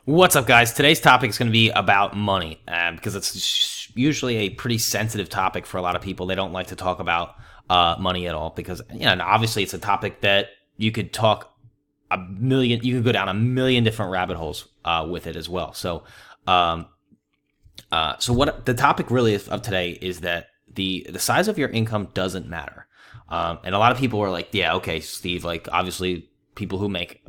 What's up, guys? Today's topic is going to be about money because it's usually a pretty sensitive topic for a lot of people. They don't like to talk about money at all because, and obviously it's a topic that you could you could go down a million different rabbit holes with it as well. So what the topic really is of today is that the size of your income doesn't matter. And a lot of people are like, yeah, okay, Steve, like obviously people who make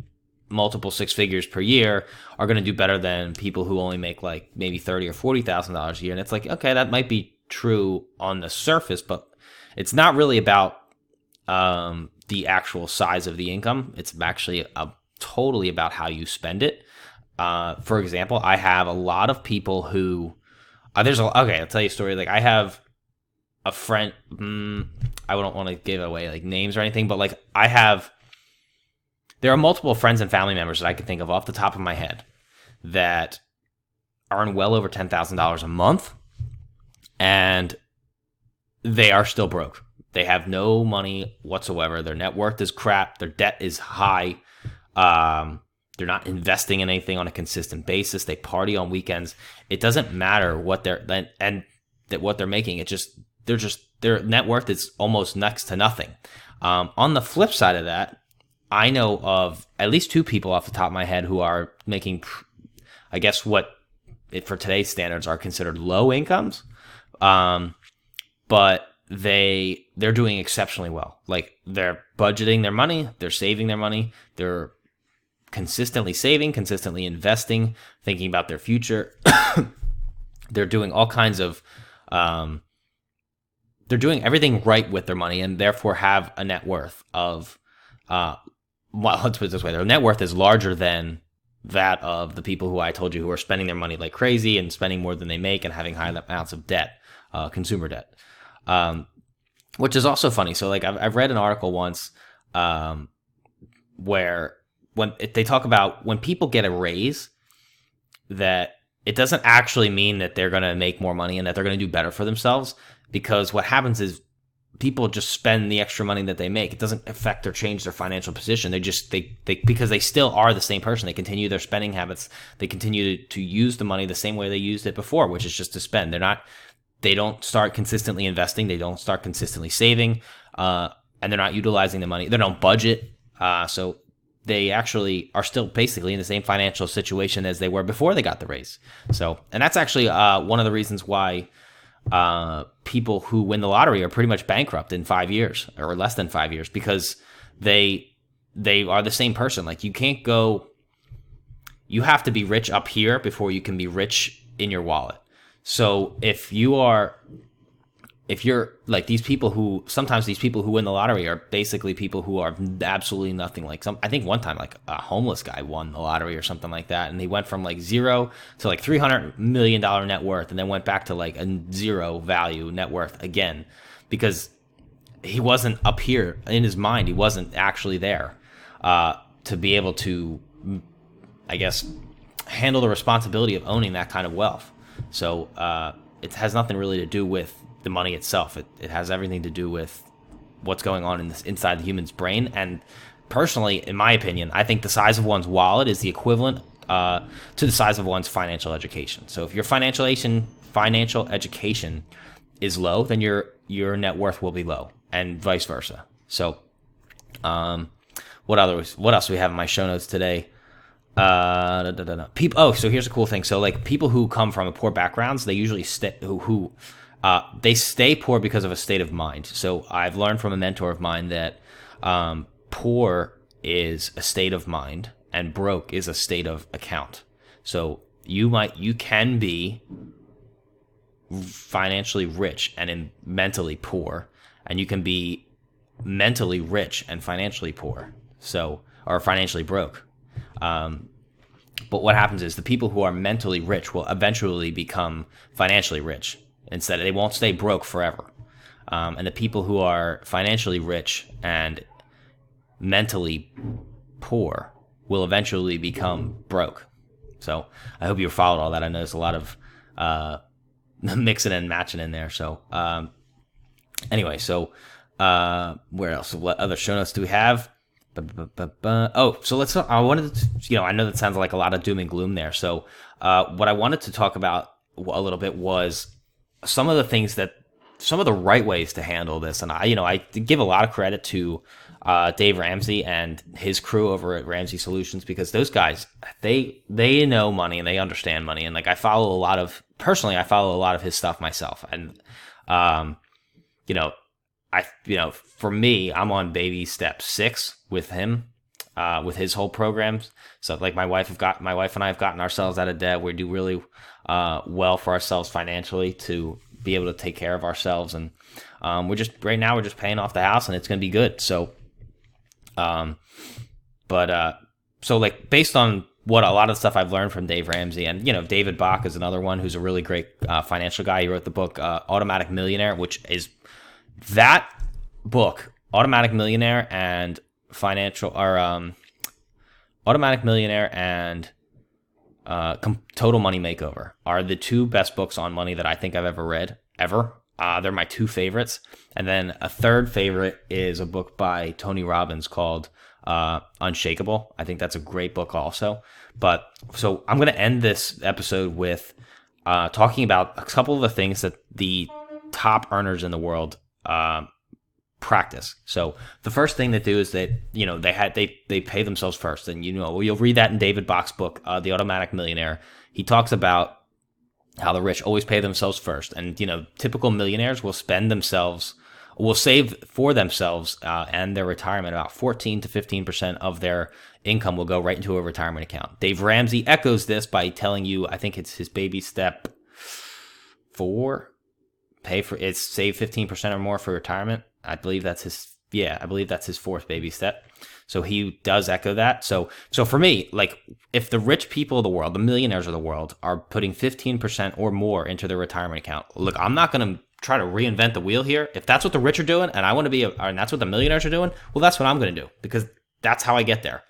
multiple six figures per year are going to do better than people who only make like maybe $30,000 or $40,000 a year. And it's like, okay, that might be true on the surface, but it's not really about the actual size of the income. It's actually totally about how you spend it. For example, I have a lot of people who okay, I'll tell you a story. Like I have a friend, I don't want to give away like names or anything, but like there are multiple friends and family members that I can think of off the top of my head that earn well over $10,000 a month, and they are still broke. They have no money whatsoever. Their net worth is crap. Their debt is high. They're not investing in anything on a consistent basis. They party on weekends. It doesn't matter what what they're making. Their net worth is almost next to nothing. On the flip side of that, I know of at least two people off the top of my head who are making, I guess, for today's standards are considered low incomes, but they're doing exceptionally well. Like they're budgeting their money, they're saving their money, they're consistently saving, consistently investing, thinking about their future. They're doing all kinds of, they're doing everything right with their money, and therefore have a net worth of. Well, let's put it this way: their net worth is larger than that of the people who I told you who are spending their money like crazy and spending more than they make and having high amounts of debt, consumer debt, which is also funny. So, like, I've read an article once where they talk about when people get a raise, that it doesn't actually mean that they're going to make more money and that they're going to do better for themselves, because what happens is people just spend the extra money that they make. It doesn't affect or change their financial position. They because they still are the same person. They continue their spending habits. They continue to use the money the same way they used it before, which is just to spend. They don't start consistently investing. They don't start consistently saving, and they're not utilizing the money. They don't budget. So they actually are still basically in the same financial situation as they were before they got the raise. So, and that's actually one of the reasons why people who win the lottery are pretty much bankrupt in 5 years or less than 5 years, because they are the same person. Like you have to be rich up here before you can be rich in your wallet. So if you're like these people who win the lottery are basically people who are absolutely nothing. Like I think one time like a homeless guy won the lottery or something like that, and he went from like zero to like $300 million net worth, and then went back to like a zero value net worth again, because he wasn't up here in his mind. He wasn't actually there to be able to, I guess, handle the responsibility of owning that kind of wealth. So it has nothing really to do with the money itself. It has everything to do with what's going on inside the human's brain. And personally, in my opinion, I think the size of one's wallet is the equivalent to the size of one's financial education. So if your financial education is low, then your net worth will be low, and vice versa. So what else do we have in my show notes today? So here's a cool thing. So like people who come from poor backgrounds, they usually they stay poor because of a state of mind. So I've learned from a mentor of mine that poor is a state of mind and broke is a state of account. So you can be financially rich and mentally poor, and you can be mentally rich and financially poor. So, or financially broke. But what happens is the people who are mentally rich will eventually become financially rich. Instead, they won't stay broke forever. And the people who are financially rich and mentally poor will eventually become broke. So I hope you followed all that. I know there's a lot of mixing and matching in there. So anyway, where else? What other show notes do we have? Oh, so let's. I wanted to, I know that sounds like a lot of doom and gloom there. So, what I wanted to talk about a little bit was some of the things that, some of the right ways to handle this. And I give a lot of credit to Dave Ramsey and his crew over at Ramsey Solutions, because those guys, they know money and they understand money. And like, I follow a lot of his stuff myself. And, for me, I'm on baby step 6 with him, with his whole programs. So like my wife and I have gotten ourselves out of debt. We do really well for ourselves financially to be able to take care of ourselves. And right now we're just paying off the house, and it's going to be good. So, so like based on what a lot of stuff I've learned from Dave Ramsey, and David Bach is another one who's a really great financial guy. He wrote the book Automatic Millionaire, which is that book, Automatic Millionaire and Automatic Millionaire and Total Money Makeover are the 2 best books on money that I think I've ever read, ever. They're my 2 favorites. And then a third favorite is a book by Tony Robbins called Unshakable. I think that's a great book also. But so I'm going to end this episode with talking about a couple of the things that the top earners in the world practice. So the first thing they do is that they pay themselves first, and you'll read that in David Bach's book, The Automatic Millionaire. He talks about how the rich always pay themselves first, and typical millionaires will save for themselves and their retirement about 14 to 15% of their income will go right into a retirement account. Dave Ramsey echoes this by telling you, I think it's his baby step 4. Save 15% or more for retirement. I believe that's his 4th baby step. So he does echo that. So for me, like, if the rich people of the world, the millionaires of the world, are putting 15% or more into their retirement account, look, I'm not going to try to reinvent the wheel here. If that's what the rich are doing, and I want to be, and that's what the millionaires are doing, well, that's what I'm going to do, because that's how I get there.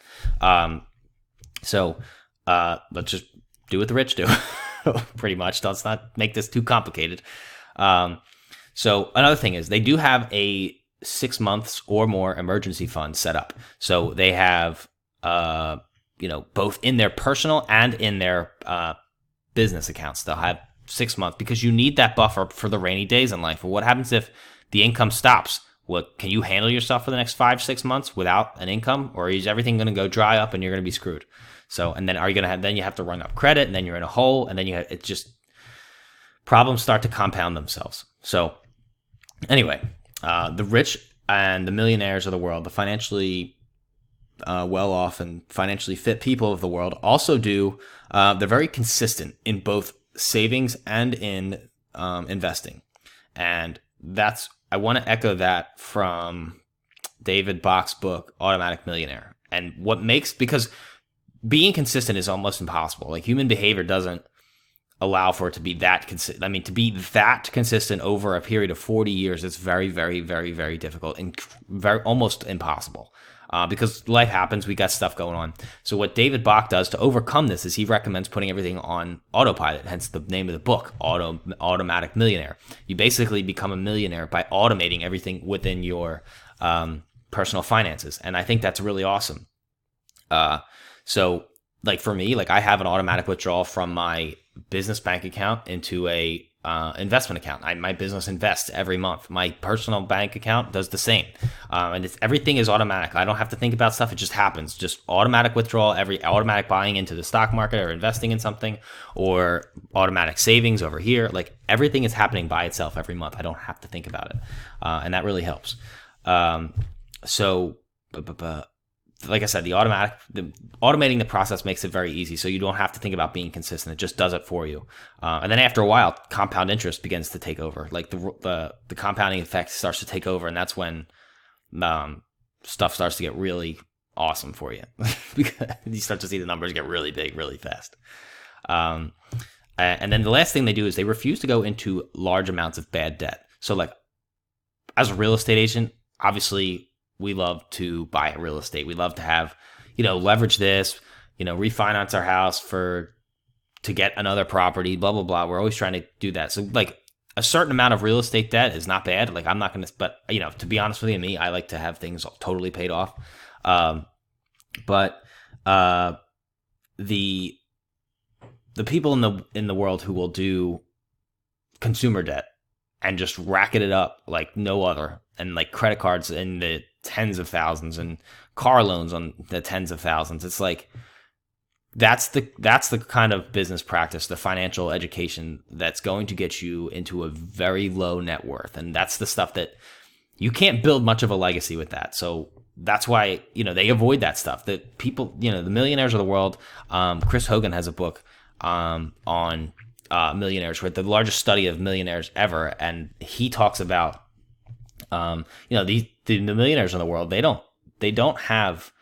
So let's just do what the rich do, pretty much. Let's not make this too complicated. So another thing is they do have a 6 months or more emergency fund set up. So they have, both in their personal and in their business accounts, they'll have 6 months, because you need that buffer for the rainy days in life. Well, what happens if the income stops? What, can you handle yourself for the next 5-6 months without an income, or is everything going to go dry up and you're going to be screwed? So, and then then you have to run up credit, and then you're in a hole, and then problems start to compound themselves. So anyway, the rich and the millionaires of the world, the financially well-off and financially fit people of the world, also they're very consistent in both savings and in investing. And I want to echo that from David Bach's book, Automatic Millionaire. And because being consistent is almost impossible. Like, human behavior doesn't allow for it to be that consistent. I mean, to be that consistent over a period of 40 years, it's very, very, very, very difficult and almost impossible. Because life happens, we got stuff going on. So what David Bach does to overcome this is he recommends putting everything on autopilot, hence the name of the book, Automatic Millionaire. You basically become a millionaire by automating everything within your personal finances. And I think that's really awesome. So like for me, like I have an automatic withdrawal from my business bank account into a investment account. My business invests every month. My personal bank account does the same. And everything is automatic. I don't have to think about stuff. It just happens. Just automatic withdrawal, automatic buying into the stock market or investing in something, or automatic savings over here. Like, everything is happening by itself every month. I don't have to think about it. And that really helps. Like I said, automating the process makes it very easy, so you don't have to think about being consistent. It just does it for you. And then after a while, compound interest begins to take over. Like the compounding effect starts to take over, and that's when stuff starts to get really awesome for you. Because you start to see the numbers get really big, really fast. And then the last thing they do is they refuse to go into large amounts of bad debt. So like, as a real estate agent, obviously, we love to buy real estate. We love to have, leverage this, refinance our house to get another property, blah, blah, blah. We're always trying to do that. So like, a certain amount of real estate debt is not bad. Like, I'm not going to, but to be honest with you, I like to have things totally paid off. But the people in the world who will do consumer debt and just racket it up like no other, and like credit cards in the tens of thousands and car loans on the tens of thousands. It's like that's the kind of business practice, the financial education that's going to get you into a very low net worth. And that's the stuff that you can't build much of a legacy with that. So that's why, they avoid that stuff. That people, the millionaires of the world, Chris Hogan has a book on millionaires, right? The largest study of millionaires ever. And he talks about, the millionaires in the world, they don't have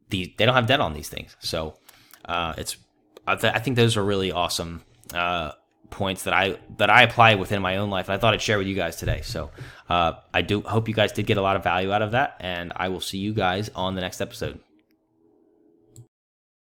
debt on these things. So I think those are really awesome points that I apply within my own life, and I thought I'd share with you guys today. So I do hope you guys did get a lot of value out of that, and I will see you guys on the next episode.